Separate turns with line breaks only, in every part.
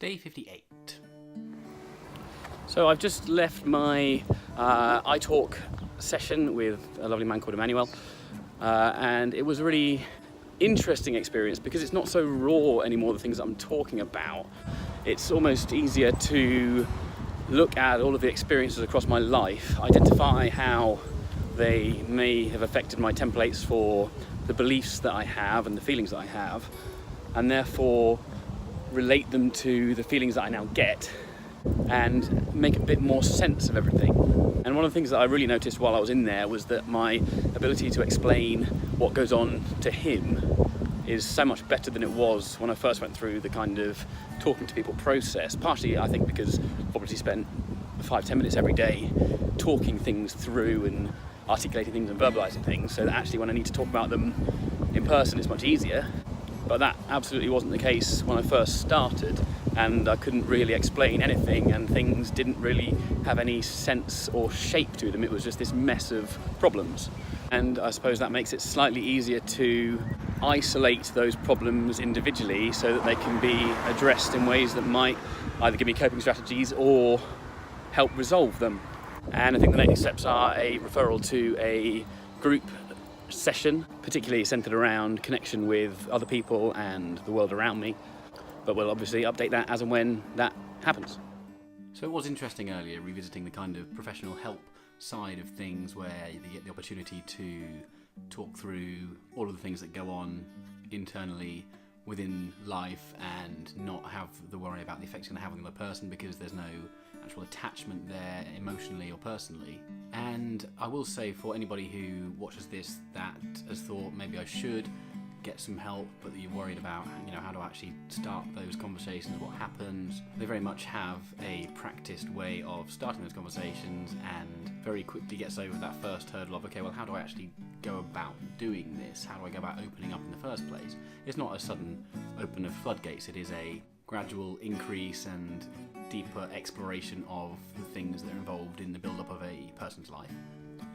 Day 58. So I've just left my iTalk session with a lovely man called Emmanuel, and it was a really interesting experience because it's not so raw anymore, the things that I'm talking about. It's almost easier to look at all of the experiences across my life, identify how they may have affected my templates for the beliefs that I have and the feelings that I have, and therefore relate them to the feelings that I now get and make a bit more sense of everything. And one of the things that I really noticed while I was in there was that my ability to explain what goes on to him is so much better than it was when I first went through the kind of talking to people process. Partially, I think, because I've obviously spent 5-10 minutes every day talking things through and articulating things and verbalizing things, so that actually when I need to talk about them in person it's much easier. But that absolutely wasn't the case when I first started, and I couldn't really explain anything, and things didn't really have any sense or shape to them. It was just this mess of problems. And I suppose that makes it slightly easier to isolate those problems individually so that they can be addressed in ways that might either give me coping strategies or help resolve them. And I think the next steps are a referral to a group session, particularly centered around connection with other people and the world around me. But we'll obviously update that as and when that happens. So it was interesting earlier revisiting the kind of professional help side of things, where you get the opportunity to talk through all of the things that go on internally within life and not have the worry about the effects it's going to have on the other person, because there's no actual attachment there emotionally or personally. And I will say, for anybody who watches this that has thought maybe I should get some help, but that you're worried about, how to actually start those conversations, what happens, they very much have a practiced way of starting those conversations, and very quickly gets over that first hurdle of, okay, well, how do I actually go about doing this? How do I go about opening up in the first place? It's not a sudden open of floodgates, it is a gradual increase and deeper exploration of the things that are involved in the build-up of a person's life.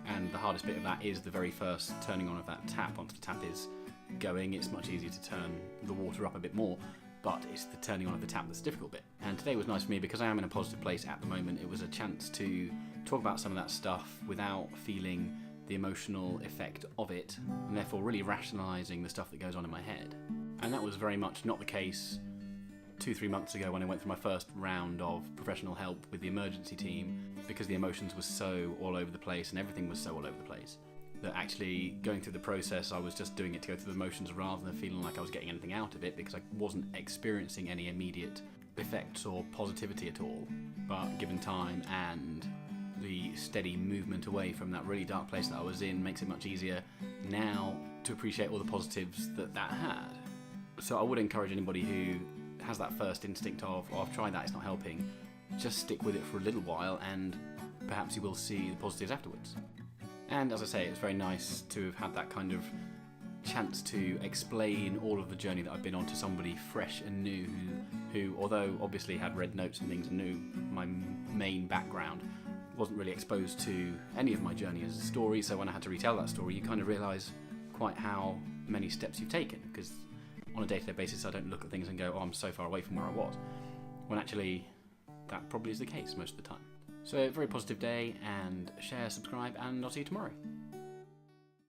And the hardest bit of that is the very first turning on of that tap. Once the tap is going, it's much easier to turn the water up a bit more, but it's the turning on of the tap that's the difficult bit. And today was nice for me because I am in a positive place at the moment. It was a chance to talk about some of that stuff without feeling the emotional effect of it, and therefore really rationalising the stuff that goes on in my head. And that was very much not the case 2-3 months ago when I went through my first round of professional help with the emergency team, because the emotions were so all over the place and everything was so all over the place that actually going through the process I was just doing it to go through the motions rather than feeling like I was getting anything out of it, because I wasn't experiencing any immediate effects or positivity at all. But given time and the steady movement away from that really dark place that I was in makes it much easier now to appreciate all the positives that had. So I would encourage anybody who has that first instinct of, oh, I've tried that, it's not helping, just stick with it for a little while and perhaps you will see the positives afterwards. And as I say, it's very nice to have had that kind of chance to explain all of the journey that I've been on to somebody fresh and new who although obviously had read notes and things and knew my main background, wasn't really exposed to any of my journey as a story. So when I had to retell that story, you kind of realise quite how many steps you've taken, because on a day-to-day basis I don't look at things and go, oh, I'm so far away from where I was, when actually that probably is the case most of the time. So a very positive day, and share, subscribe, and I'll see you tomorrow.